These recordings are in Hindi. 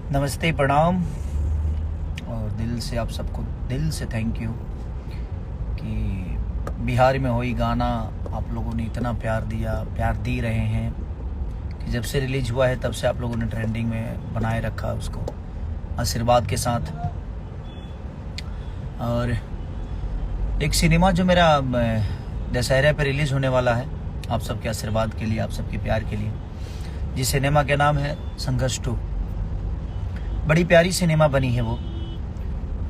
नमस्ते, प्रणाम। और दिल से आप सबको दिल से थैंक यू कि बिहार में हुई गाना आप लोगों ने इतना प्यार दिया, प्यार दे रहे हैं कि जब से रिलीज हुआ है तब से आप लोगों ने ट्रेंडिंग में बनाए रखा उसको आशीर्वाद के साथ। और एक सिनेमा जो मेरा दशहरा पे रिलीज़ होने वाला है, आप सबके आशीर्वाद के लिए, आप सबके प्यार के लिए, जिस सिनेमा का नाम है संघर्ष 2। बड़ी प्यारी सिनेमा बनी है वो,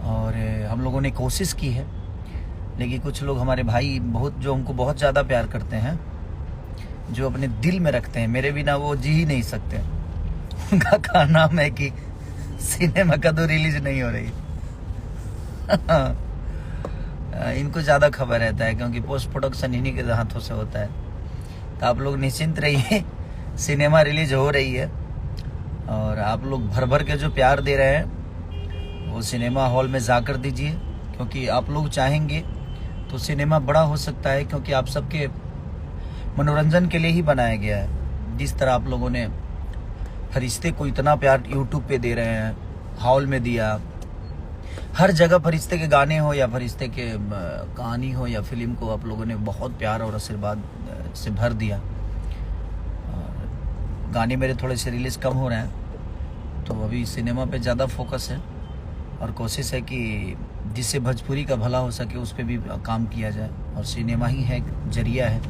और हम लोगों ने कोशिश की है, लेकिन कुछ लोग हमारे भाई जो हमको बहुत ज़्यादा प्यार करते हैं, जो अपने दिल में रखते हैं, मेरे बिना वो जी ही नहीं सकते। उनका कहा नाम है कि सिनेमा का तो रिलीज नहीं हो रही। इनको ज़्यादा खबर रहता है क्योंकि पोस्ट प्रोडक्शन इन्हीं के हाथों से होता है। तो आप लोग निश्चिंत रहिए, सिनेमा रिलीज हो रही है और आप लोग भर भर के जो प्यार दे रहे हैं वो सिनेमा हॉल में जाकर दीजिए, क्योंकि आप लोग चाहेंगे तो सिनेमा बड़ा हो सकता है, क्योंकि आप सबके मनोरंजन के लिए ही बनाया गया है। जिस तरह आप लोगों ने फरिश्ते को इतना प्यार यूट्यूब पे दे रहे हैं, हॉल में दिया, हर जगह फरिश्ते के गाने हो या फरिश्ते के कहानी हो या फिल्म को आप लोगों ने बहुत प्यार और आशीर्वाद से भर दिया। गाने मेरे थोड़े से रिलीज़ कम हो रहे हैं, तो अभी सिनेमा पे ज़्यादा फोकस है और कोशिश है कि जिससे भोजपुरी का भला हो सके उस पर भी काम किया जाए। और सिनेमा ही है, जरिया है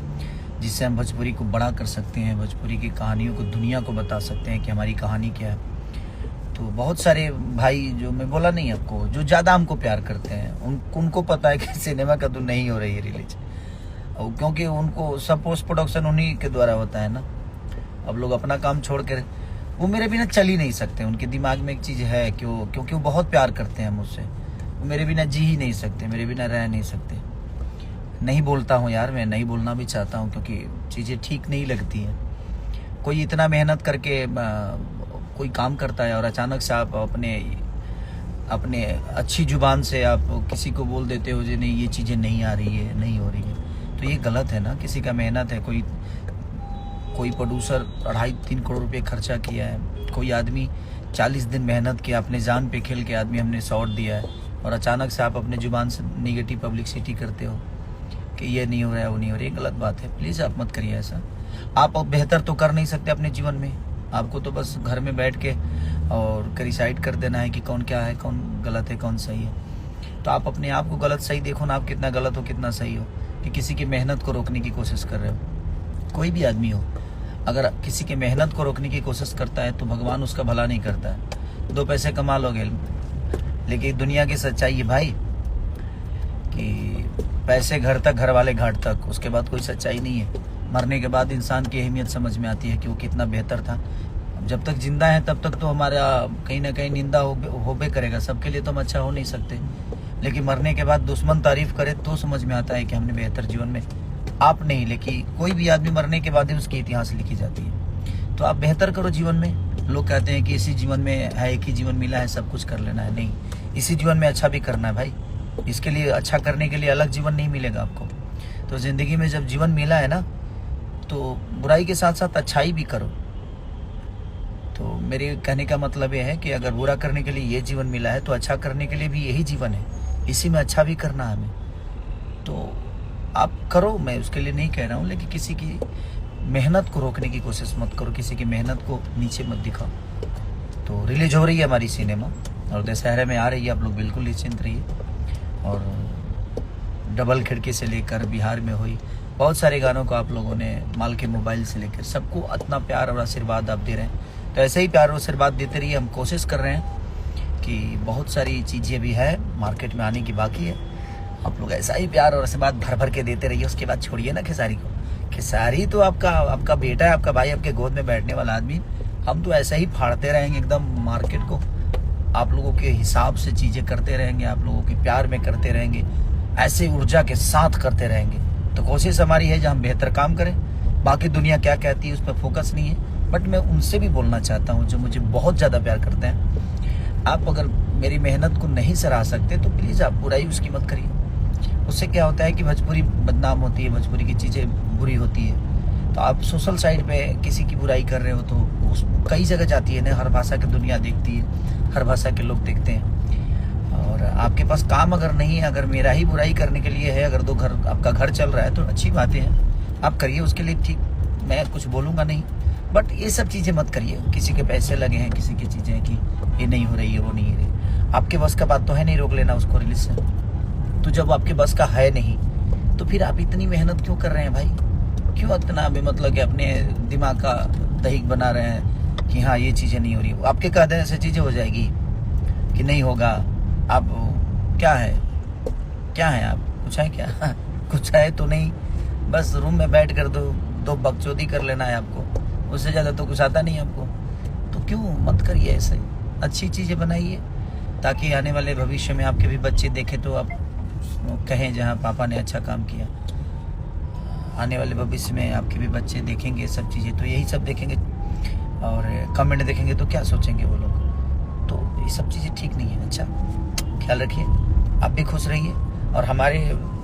जिससे हम भोजपुरी को बड़ा कर सकते हैं, भोजपुरी की कहानियों को दुनिया को बता सकते हैं कि हमारी कहानी क्या है। तो बहुत सारे भाई, जो मैं बोला नहीं आपको, जो ज़्यादा हमको प्यार करते हैं, उनको पता है कि सिनेमा का तो नहीं हो रही है रिलीज, क्योंकि उनको सब पोस्ट प्रोडक्शन उन्हीं के द्वारा होता है ना। अब लोग अपना काम छोड़ कर, वो मेरे बिना चल ही नहीं सकते। उनके दिमाग में एक चीज़ है क्योंकि वो बहुत प्यार करते हैं मुझसे, वो मेरे बिना जी ही नहीं सकते, मेरे बिना रह नहीं सकते। नहीं बोलता हूँ यार, मैं नहीं बोलना भी चाहता हूँ क्योंकि चीज़ें ठीक नहीं लगती हैं। कोई इतना मेहनत करके कोई काम करता है और अचानक से आप अपने अच्छी जुबान से आप किसी को बोल देते हो जी नहीं ये चीज़ें नहीं आ रही है, नहीं हो रही है, तो ये गलत है ना। किसी का मेहनत है, कोई प्रोड्यूसर 2.5-3 करोड़ रुपए खर्चा किया है, कोई आदमी 40 दिन मेहनत किया, अपने जान पे खेल के आदमी हमने शॉट दिया है, और अचानक से आप अपने जुबान से निगेटिव पब्लिसिटी करते हो कि ये नहीं हो रहा है, वो नहीं हो रहा है। ये गलत बात है, प्लीज़ आप मत करिए ऐसा। आप बेहतर तो कर नहीं सकते अपने जीवन में, आपको तो बस घर में बैठ के और डिसाइड कर देना है कि कौन क्या है, कौन गलत है, कौन सही है। तो आप अपने आप को गलत सही देखो ना, आप कितना गलत हो कितना सही हो, कि किसी की मेहनत को रोकने की कोशिश कर रहे हो। कोई भी आदमी हो, अगर किसी की मेहनत को रोकने की कोशिश करता है तो भगवान उसका भला नहीं करता है। 2 पैसे कमा लोगे, लेकिन दुनिया की सच्चाई है भाई कि पैसे घर तक, घर वाले घाट तक, उसके बाद कोई सच्चाई नहीं है। मरने के बाद इंसान की अहमियत समझ में आती है कि वो कितना बेहतर था। जब तक जिंदा है तब तक तो हमारा कहीं ना कहीं निंदा होबे करेगा, सबके लिए तो हम अच्छा हो नहीं सकते, लेकिन मरने के बाद दुश्मन तारीफ करे तो समझ में आता है कि हमने बेहतर जीवन में, आप नहीं, लेकिन कोई भी आदमी मरने के बाद ही उसकी इतिहास लिखी जाती है। तो आप बेहतर करो जीवन में। लोग कहते हैं कि इसी जीवन में है, एक ही जीवन मिला है, सब कुछ कर लेना है। नहीं, इसी जीवन में अच्छा भी करना है भाई। इसके लिए, अच्छा करने के लिए अलग जीवन नहीं मिलेगा आपको। तो ज़िंदगी में जब जीवन मिला है ना, तो बुराई के साथ साथ अच्छाई भी करो। तो मेरे कहने का मतलब ये है कि अगर बुरा करने के लिए ये जीवन मिला है तो अच्छा करने के लिए भी यही जीवन है, इसी में अच्छा भी करना है हमें। तो आप करो, मैं उसके लिए नहीं कह रहा हूँ, लेकिन किसी की मेहनत को रोकने की कोशिश मत करो, किसी की मेहनत को नीचे मत दिखाओ। तो रिलीज हो रही है हमारी सिनेमा और दशहरे में आ रही है, आप लोग बिल्कुल निश्चिंत रहिए। और डबल खिड़की से लेकर बिहार में हुई, बहुत सारे गानों को आप लोगों ने माल के मोबाइल से लेकर सबको इतना प्यार और आशीर्वाद आप दे रहे हैं। तो ऐसे ही प्यार और आशीर्वाद देते रहिए। हम कोशिश कर रहे हैं कि बहुत सारी चीज़ें भी है मार्केट में आने की बाकी है, आप लोग ऐसा ही प्यार और आशीर्वाद भर भर के देते रहिए। उसके बाद छोड़िए ना खेसारी को। खेसारी तो आपका बेटा है, आपका भाई, आपके गोद में बैठने वाला आदमी। हम तो ऐसा ही फाड़ते रहेंगे एकदम मार्केट को, आप लोगों के हिसाब से चीज़ें करते रहेंगे, आप लोगों के प्यार में करते रहेंगे, ऐसे ऊर्जा के साथ करते रहेंगे। तो कोशिश हमारी है जहाँ हम बेहतर काम करें। बाकी दुनिया क्या कहती है उस पर फोकस नहीं है, बट मैं उनसे भी बोलना चाहता हूँ जो मुझे बहुत ज़्यादा प्यार करते हैं। आप अगर मेरी मेहनत को नहीं सराह सकते तो प्लीज़ आप बुराई उसकी मत करिए। उससे क्या होता है कि भोजपुरी बदनाम होती है, भोजपुरी की चीज़ें बुरी होती है। तो आप सोशल साइड पे किसी की बुराई कर रहे हो तो कई जगह जाती है ना, हर भाषा की दुनिया देखती है, हर भाषा के लोग देखते हैं। और आपके पास काम अगर नहीं है, अगर मेरा ही बुराई करने के लिए है, अगर दो घर आपका घर चल रहा है तो अच्छी बातें हैं, आप करिए उसके लिए, ठीक, मैं कुछ बोलूँगा नहीं। बट ये सब चीज़ें मत करिए, किसी के पैसे लगे हैं, किसी की चीज़ें कि ये नहीं हो रही है, वो नहीं हो रही। आपके बस का बात तो है नहीं रोक लेना उसको रिलीज से। तो जब आपके बस का है नहीं तो फिर आप इतनी मेहनत क्यों कर रहे हैं भाई? क्यों इतना मतलब कि अपने दिमाग का दही बना रहे हैं कि हाँ ये चीज़ें नहीं हो रही? आपके कह देने से चीज़ें हो जाएगी कि नहीं होगा? आप क्या है आप? कुछ है क्या? कुछ है तो नहीं, बस रूम में बैठ कर दो बकचोदी कर लेना है आपको, उससे ज़्यादा तो कुछ आता नहीं आपको। तो क्यों मत करिए ऐसे, अच्छी चीज़ें बनाइए ताकि आने वाले भविष्य में आपके भी बच्चे देखें तो आप कहें जहाँ पापा ने अच्छा काम किया। आने वाले भविष्य में आपके भी बच्चे देखेंगे सब चीज़ें, तो यही सब देखेंगे और कमेंट देखेंगे तो क्या सोचेंगे वो लोग? तो ये सब चीज़ें ठीक नहीं है। अच्छा, ख्याल रखिए, आप भी खुश रहिए और हमारे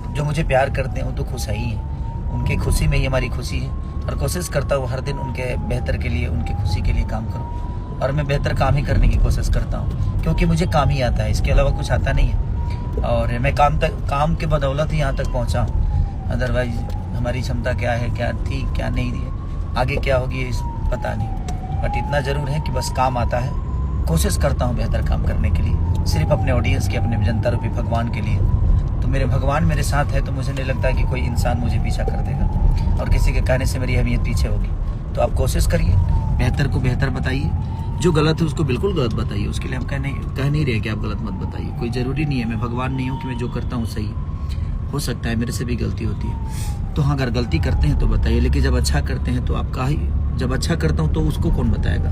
जो मुझे प्यार करते हैं वो तो खुश है ही हैं, उनकी खुशी में ही हमारी खुशी है। और कोशिश करता हूँ हर दिन उनके बेहतर के लिए, उनकी खुशी के लिए काम करूँ, और मैं बेहतर काम ही करने की कोशिश करता हूँ क्योंकि मुझे काम ही आता है, इसके अलावा कुछ आता नहीं है। और मैं काम के बदौलत ही यहाँ तक पहुँचा हूँ, अदरवाइज हमारी क्षमता क्या है, क्या थी, क्या नहीं थी, आगे क्या होगी पता नहीं। बट इतना ज़रूर है कि बस काम आता है, कोशिश करता हूँ बेहतर काम करने के लिए, सिर्फ अपने ऑडियंस के, अपने जनता रूपी भगवान के लिए। तो मेरे भगवान मेरे साथ है तो मुझे नहीं लगता कि कोई इंसान मुझे पीछा कर देगा और किसी के कहने से मेरी अहमियत पीछे होगी। तो आप कोशिश करिए, बेहतर को बेहतर बताइए, जो गलत है उसको बिल्कुल गलत बताइए। उसके लिए हम कह नहीं रहे कि आप गलत मत बताइए, कोई ज़रूरी नहीं है, मैं भगवान नहीं हूँ कि मैं जो करता हूँ सही। हो सकता है मेरे से भी गलती होती है, तो हाँ अगर गलती करते हैं तो बताइए, लेकिन जब अच्छा करते हैं तो आपका ही, जब अच्छा करता हूँ तो उसको कौन बताएगा?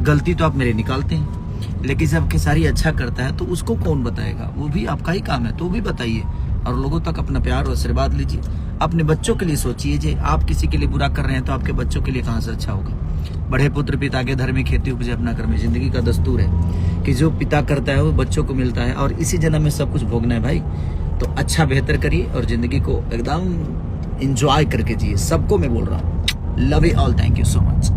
गलती तो आप मेरे निकालते हैं, लेकिन जब खेसारी अच्छा करता है तो उसको कौन बताएगा? वो भी आपका ही काम है, तो भी बताइए और लोगों तक अपना प्यार और आशीर्वाद लीजिए। अपने बच्चों के लिए सोचिए, जो आप किसी के लिए बुरा कर रहे हैं तो आपके बच्चों के लिए कहाँ से अच्छा होगा? बड़े पुत्र पिता के धर्म में खेती उपजे अपना कर्म, जिंदगी का दस्तूर है कि जो पिता करता है वो बच्चों को मिलता है, और इसी जन्म में सब कुछ भोगना है भाई। तो अच्छा बेहतर करिए और जिंदगी को एकदम एंजॉय करके जिए। सबको मैं बोल रहा हूँ, love you all, thank you so much.